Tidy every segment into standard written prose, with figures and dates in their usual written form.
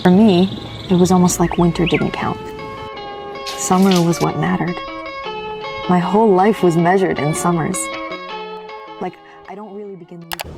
For me, it was almost like winter didn't count. Summer was what mattered. My whole life was measured in summers. Like, I don't really begin living.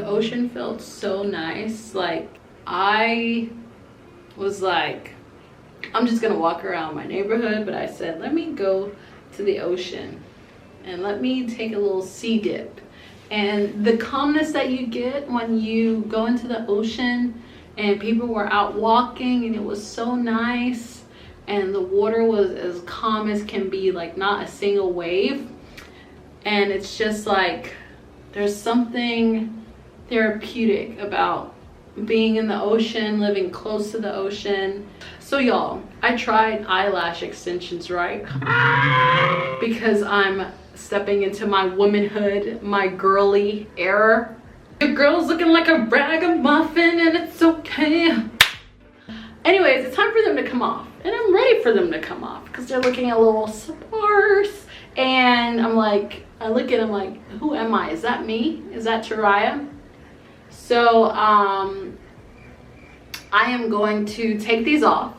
Ocean felt so nice. Like, I was like, I'm just gonna walk around my neighborhood, but I said, let me go to the ocean and let me take a little sea dip. And the calmness that you get when you go into the ocean, and people were out walking and it was so nice, and the water was as calm as can be, like not a single wave. And it's just like, there's something therapeutic about being in the ocean, living close to the ocean. So y'all, I tried eyelash extensions, right? Because I'm stepping into my womanhood, my girly era. Your girl's looking like a ragamuffin and it's okay. Anyways, it's time for them to come off. And I'm ready for them to come off because they're looking a little sparse. And I'm like, I look at them like, who am I? Is that me? Is that Taraya? So I am going to take these off,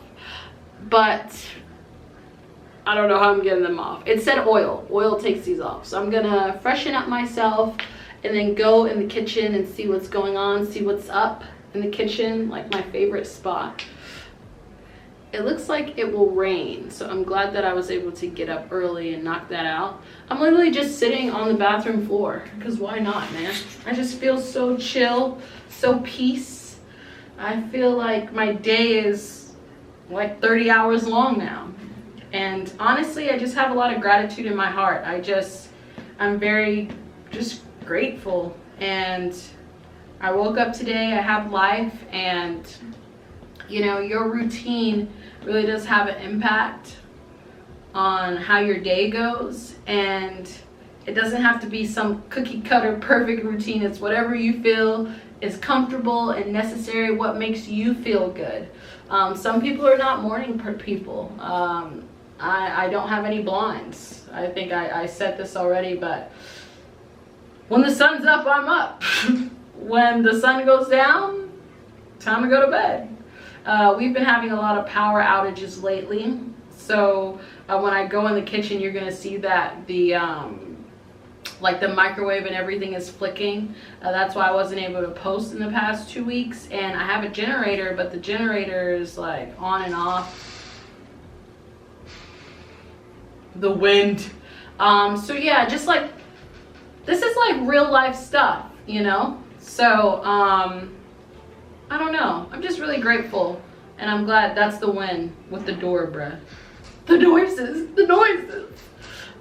but I don't know how I'm getting them off. It said oil. Oil takes these off. So I'm gonna freshen up myself and then go in the kitchen and see what's going on, see what's up in the kitchen, like my favorite spot. It looks like it will rain, so I'm glad that I was able to get up early and knock that out. I'm literally just sitting on the bathroom floor, because why not, man? I just feel so chill, so peace. I feel like my day is like 30 hours long now. And honestly, I just have a lot of gratitude in my heart. I'm very just grateful. And I woke up today, I have life, and you know, your routine really does have an impact on how your day goes. And it doesn't have to be some cookie cutter perfect routine. It's whatever you feel is comfortable and necessary, what makes you feel good. Some people are not morning people. I don't have any blinds. I think I said this already, but when the sun's up, I'm up. When the sun goes down, time to go to bed. We've been having a lot of power outages lately. So when I go in the kitchen, you're gonna see that the microwave and everything is flicking. That's why I wasn't able to post in the past 2 weeks. And I have a generator, but the generator is like on and off. The wind. So yeah, just like, this is like real life stuff, you know? So, I don't know. I'm just really grateful. And I'm glad that's the win with the door, bruh. The noises.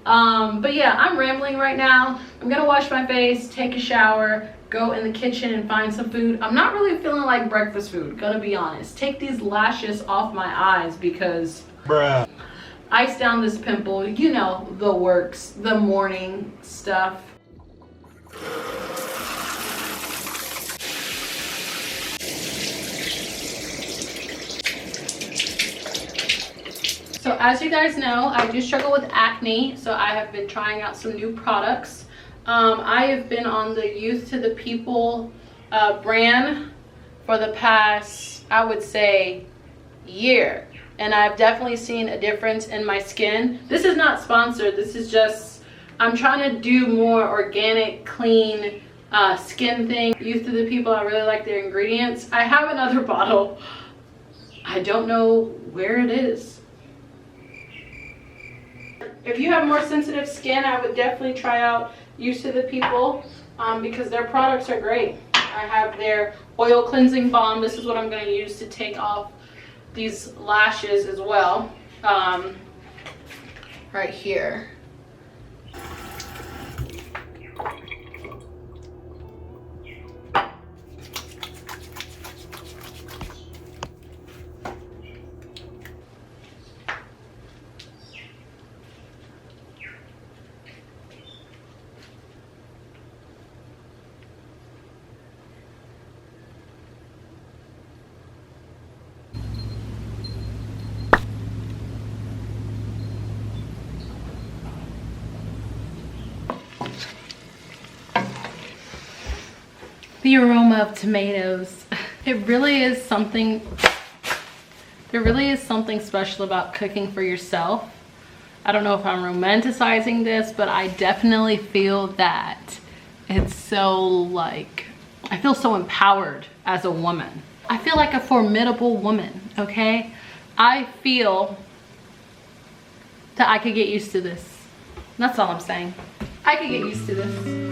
But yeah, I'm rambling right now. I'm gonna wash my face, take a shower, go in the kitchen and find some food. I'm not really feeling like breakfast food, gonna be honest. Take these lashes off my eyes because bruh. Ice down this pimple, you know, the works, the morning stuff. So as you guys know, I do struggle with acne, so I have been trying out some new products. I have been on the Youth to the People brand for the past, I would say, year. And I've definitely seen a difference in my skin. This is not sponsored. This is just, I'm trying to do more organic, clean skin thing. Youth to the People, I really like their ingredients. I have another bottle. I don't know where it is. If you have more sensitive skin, I would definitely try out Youth to the People because their products are great. I have their oil cleansing balm. This is what I'm going to use to take off these lashes as well, right here. The aroma of tomatoes. It really is something, there really is something special about cooking for yourself. I don't know if I'm romanticizing this, but I definitely feel that it's so like, I feel so empowered as a woman. I feel like a formidable woman, okay? I feel that I could get used to this. That's all I'm saying. I could get used to this.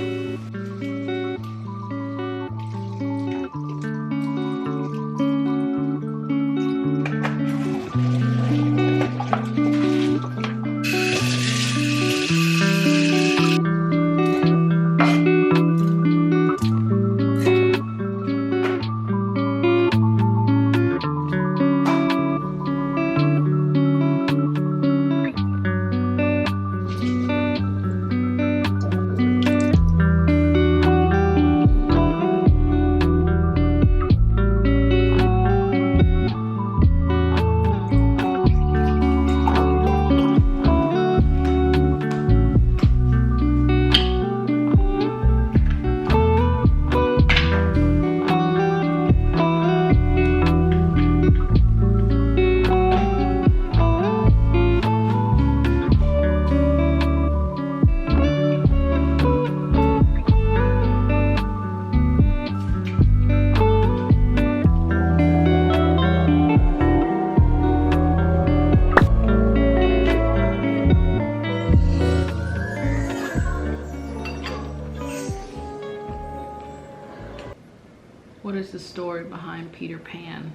find Peter Pan.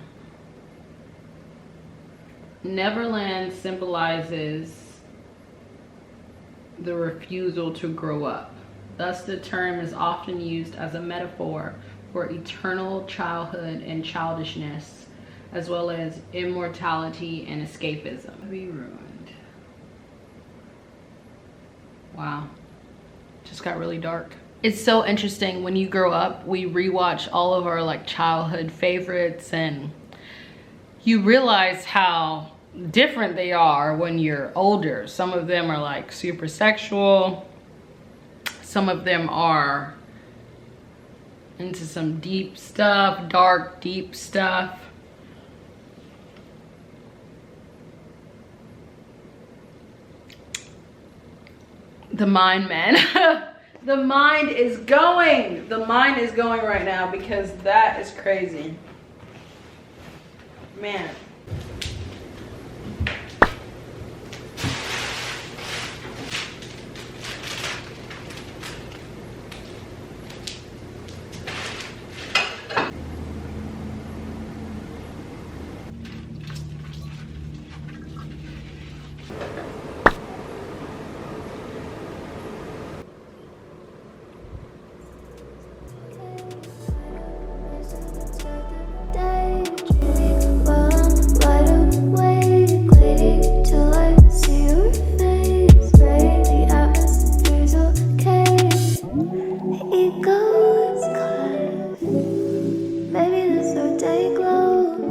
Neverland symbolizes the refusal to grow up. Thus, the term is often used as a metaphor for eternal childhood and childishness, as well as immortality and escapism. Be ruined. Wow. Just got really dark. It's so interesting when you grow up, we rewatch all of our like childhood favorites and you realize how different they are when you're older. Some of them are like super sexual. Some of them are into some deep stuff, dark, deep stuff. The mind, man. The mind is going. The mind is going right now because that is crazy. Man.